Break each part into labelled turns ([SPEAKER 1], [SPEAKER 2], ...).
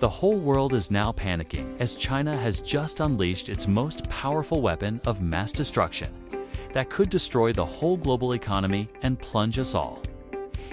[SPEAKER 1] The whole world is now panicking as China has just unleashed its most powerful weapon of mass destruction that could destroy the whole global economy and plunge us all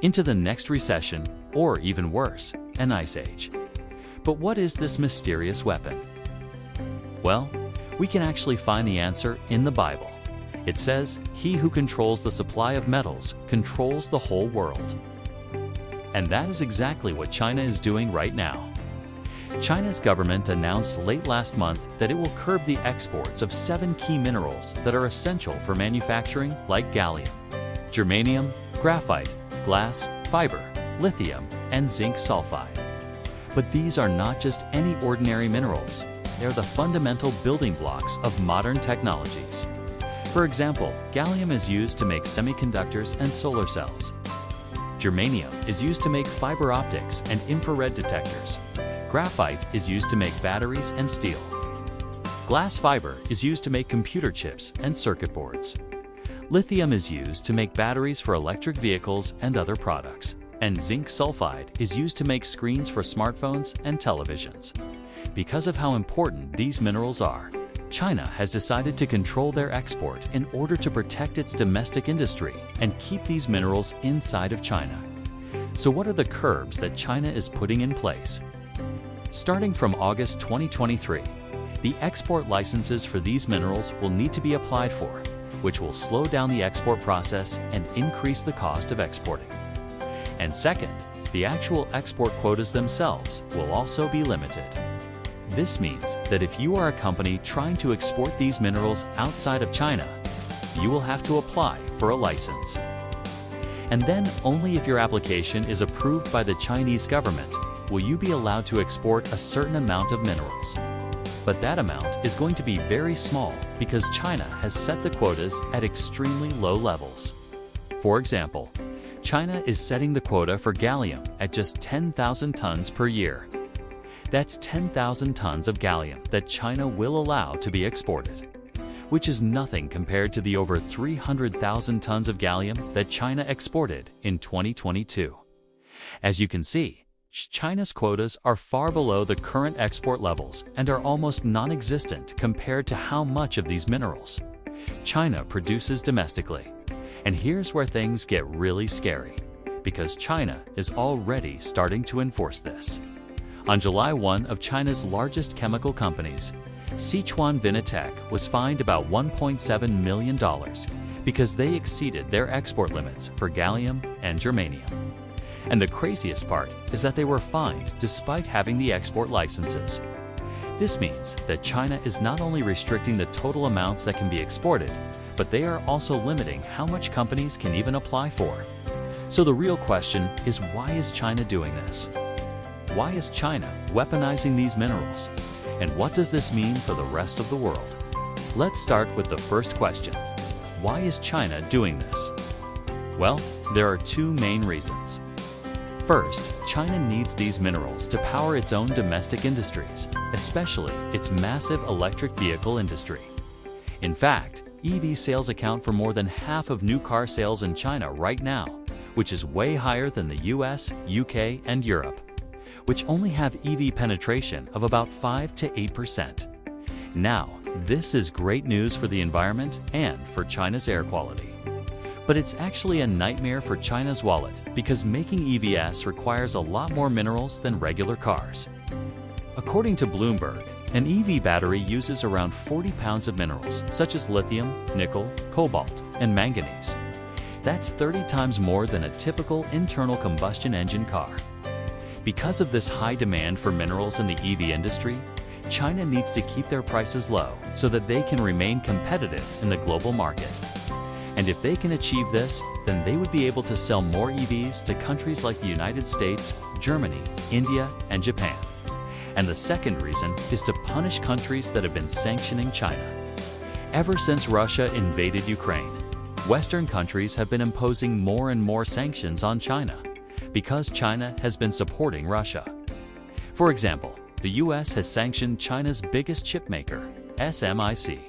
[SPEAKER 1] into the next recession, or even worse, an ice age. But what is this mysterious weapon? Well, we can actually find the answer in the Bible. It says, "He who controls the supply of metals controls the whole world." And that is exactly what China is doing right now. China's government announced late last month that it will curb the exports of 7 key minerals that are essential for manufacturing, like gallium, germanium, graphite, glass, fiber, lithium, and zinc sulfide. But these are not just any ordinary minerals. They're the fundamental building blocks of modern technologies. For example, gallium is used to make semiconductors and solar cells. Germanium is used to make fiber optics and infrared detectors. Graphite is used to make batteries and steel. Glass fiber is used to make computer chips and circuit boards. Lithium is used to make batteries for electric vehicles and other products. And zinc sulfide is used to make screens for smartphones and televisions. Because of how important these minerals are, China has decided to control their export in order to protect its domestic industry and keep these minerals inside of China. So what are the curbs that China is putting in place? Starting from August 2023, the export licenses for these minerals will need to be applied for, which will slow down the export process and increase the cost of exporting. And second, the actual export quotas themselves will also be limited. This means that if you are a company trying to export these minerals outside of China, you will have to apply for a license. And then only if your application is approved by the Chinese government will you be allowed to export a certain amount of minerals. But that amount is going to be very small because China has set the quotas at extremely low levels. For example, China is setting the quota for gallium at just 10,000 tons per year. That's 10,000 tons of gallium that China will allow to be exported, which is nothing compared to the over 300,000 tons of gallium that China exported in 2022. As you can see, China's quotas are far below the current export levels and are almost non-existent compared to how much of these minerals China produces domestically. And here's where things get really scary, because China is already starting to enforce this. On July 1 of China's largest chemical companies, Sichuan Vinatech was fined about $1.7 million because they exceeded their export limits for gallium and germanium. And the craziest part is that they were fined despite having the export licenses. This means that China is not only restricting the total amounts that can be exported, but they are also limiting how much companies can even apply for. So the real question is, why is China doing this? Why is China weaponizing these minerals? And what does this mean for the rest of the world? Let's start with the first question. Why is China doing this? Well, there are two main reasons. First, China needs these minerals to power its own domestic industries, especially its massive electric vehicle industry. In fact, EV sales account for more than half of new car sales in China right now, which is way higher than the US, UK, and Europe, which only have EV penetration of about 5 to 8%. Now, this is great news for the environment and for China's air quality. But it's actually a nightmare for China's wallet because making EVs requires a lot more minerals than regular cars. According to Bloomberg, an EV battery uses around 40 pounds of minerals such as lithium, nickel, cobalt, and manganese. That's 30 times more than a typical internal combustion engine car. Because of this high demand for minerals in the EV industry, China needs to keep their prices low so that they can remain competitive in the global market. And if they can achieve this, then they would be able to sell more EVs to countries like the United States, Germany, India, and Japan. And the second reason is to punish countries that have been sanctioning China. Ever since Russia invaded Ukraine, Western countries have been imposing more and more sanctions on China because China has been supporting Russia. For example, the US has sanctioned China's biggest chipmaker, SMIC,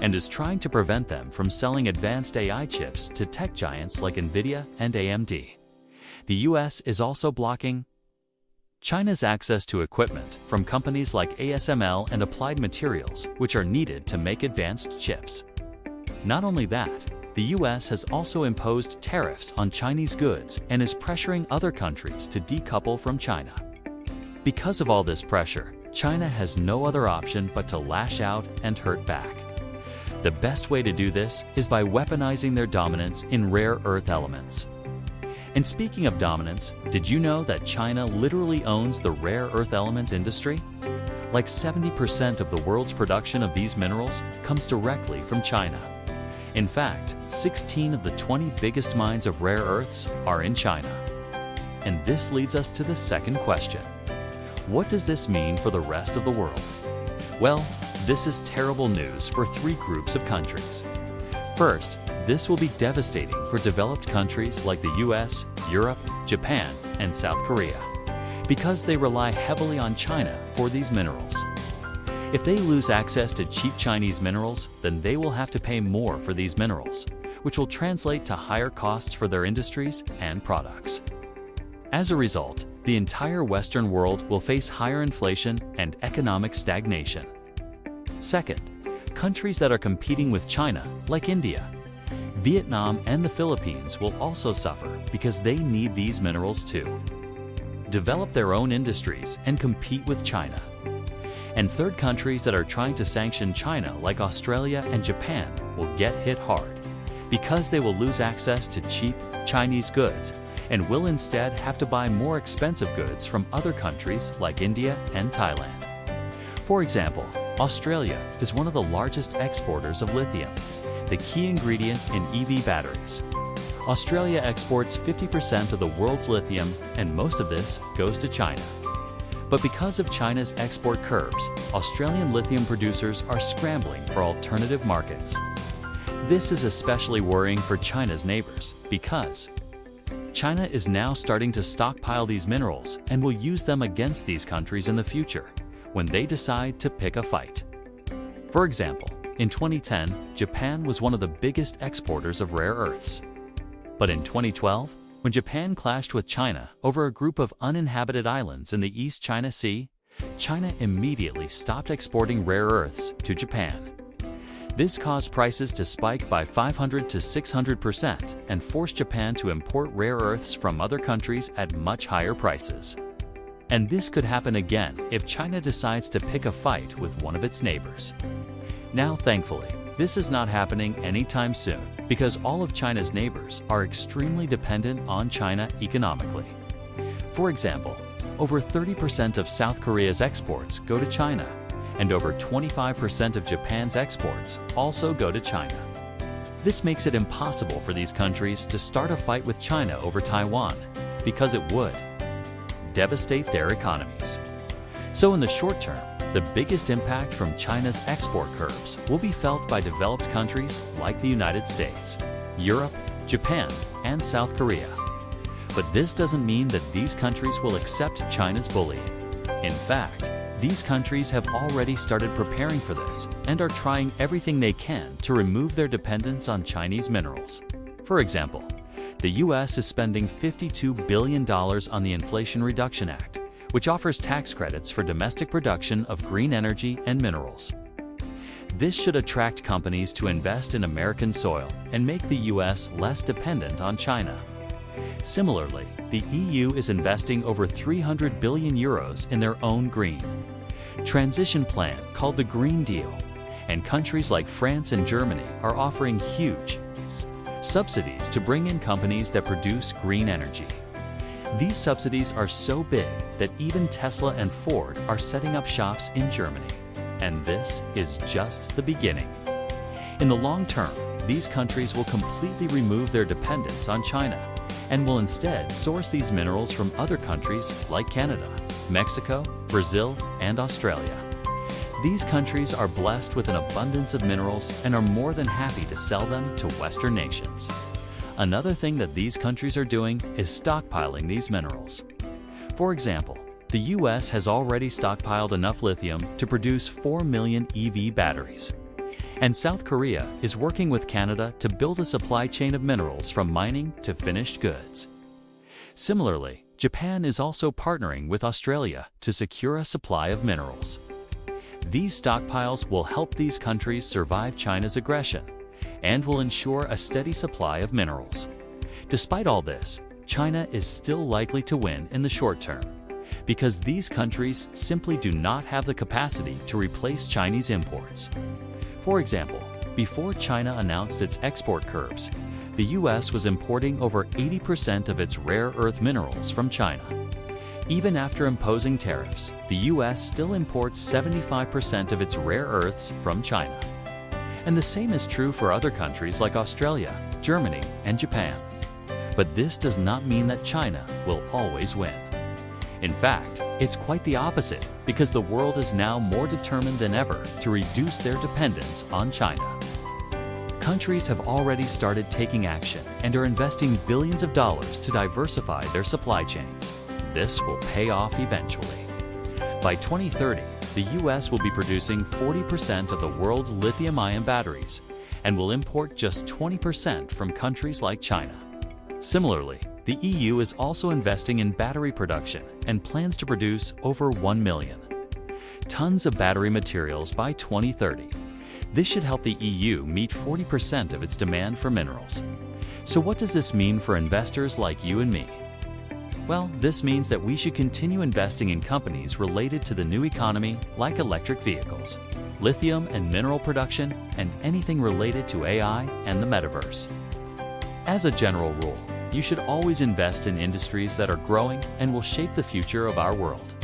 [SPEAKER 1] and is trying to prevent them from selling advanced AI chips to tech giants like NVIDIA and AMD. The US is also blocking China's access to equipment from companies like ASML and Applied Materials, which are needed to make advanced chips. Not only that, the US has also imposed tariffs on Chinese goods and is pressuring other countries to decouple from China. Because of all this pressure, China has no other option but to lash out and hurt back. The best way to do this is by weaponizing their dominance in rare earth elements. And speaking of dominance, did you know that China literally owns the rare earth element industry? Like 70% of the world's production of these minerals comes directly from China. In fact, 16 of the 20 biggest mines of rare earths are in China. And this leads us to the second question. What does this mean for the rest of the world? Well, this is terrible news for three groups of countries. First, this will be devastating for developed countries like the US, Europe, Japan, and South Korea, because they rely heavily on China for these minerals. If they lose access to cheap Chinese minerals, then they will have to pay more for these minerals, which will translate to higher costs for their industries and products. As a result, the entire Western world will face higher inflation and economic stagnation. Second, countries that are competing with China, like India, Vietnam, and the Philippines will also suffer because they need these minerals to develop their own industries and compete with China. And third, countries that are trying to sanction China, like Australia and Japan, will get hit hard because they will lose access to cheap Chinese goods and will instead have to buy more expensive goods from other countries like India and Thailand. For example, Australia is one of the largest exporters of lithium, the key ingredient in EV batteries. Australia exports 50% of the world's lithium, and most of this goes to China. But because of China's export curbs, Australian lithium producers are scrambling for alternative markets. This is especially worrying for China's neighbors because China is now starting to stockpile these minerals and will use them against these countries in the future when they decide to pick a fight. For example, in 2010, Japan was one of the biggest exporters of rare earths. But in 2012, when Japan clashed with China over a group of uninhabited islands in the East China Sea, China immediately stopped exporting rare earths to Japan. This caused prices to spike by 500 to 600% and forced Japan to import rare earths from other countries at much higher prices. And this could happen again if China decides to pick a fight with one of its neighbors. Now, thankfully, this is not happening anytime soon because all of China's neighbors are extremely dependent on China economically. For example, over 30% of South Korea's exports go to China, and over 25% of Japan's exports also go to China. This makes it impossible for these countries to start a fight with China over Taiwan because it would devastate their economies. So in the short term, the biggest impact from China's export curbs will be felt by developed countries like the United States, Europe, Japan, and South Korea. But this doesn't mean that these countries will accept China's bullying. In fact, these countries have already started preparing for this and are trying everything they can to remove their dependence on Chinese minerals. For example, the US is spending $52 billion on the Inflation Reduction Act, which offers tax credits for domestic production of green energy and minerals. This should attract companies to invest in American soil and make the US less dependent on China. Similarly, the EU is investing over 300 billion euros in their own green transition plan called the Green Deal, and countries like France and Germany are offering huge subsidies to bring in companies that produce green energy. These subsidies are so big that even Tesla and Ford are setting up shops in Germany. And this is just the beginning. In the long term, these countries will completely remove their dependence on China and will instead source these minerals from other countries like Canada, Mexico, Brazil, and Australia. These countries are blessed with an abundance of minerals and are more than happy to sell them to Western nations. Another thing that these countries are doing is stockpiling these minerals. For example, the US has already stockpiled enough lithium to produce 4 million EV batteries. And South Korea is working with Canada to build a supply chain of minerals from mining to finished goods. Similarly, Japan is also partnering with Australia to secure a supply of minerals. These stockpiles will help these countries survive China's aggression and will ensure a steady supply of minerals. Despite all this, China is still likely to win in the short term because these countries simply do not have the capacity to replace Chinese imports. For example, before China announced its export curbs, the US was importing over 80% of its rare earth minerals from China. Even after imposing tariffs, the US still imports 75% of its rare earths from China. And the same is true for other countries like Australia, Germany, and Japan. But this does not mean that China will always win. In fact, it's quite the opposite because the world is now more determined than ever to reduce their dependence on China. Countries have already started taking action and are investing billions of dollars to diversify their supply chains. This will pay off eventually. By 2030, the US will be producing 40% of the world's lithium-ion batteries and will import just 20% from countries like China. Similarly, the EU is also investing in battery production and plans to produce over 1 million tons of battery materials by 2030. This should help the EU meet 40% of its demand for minerals. So what does this mean for investors like you and me? Well, this means that we should continue investing in companies related to the new economy like electric vehicles, lithium and mineral production, and anything related to AI and the metaverse. As a general rule, you should always invest in industries that are growing and will shape the future of our world.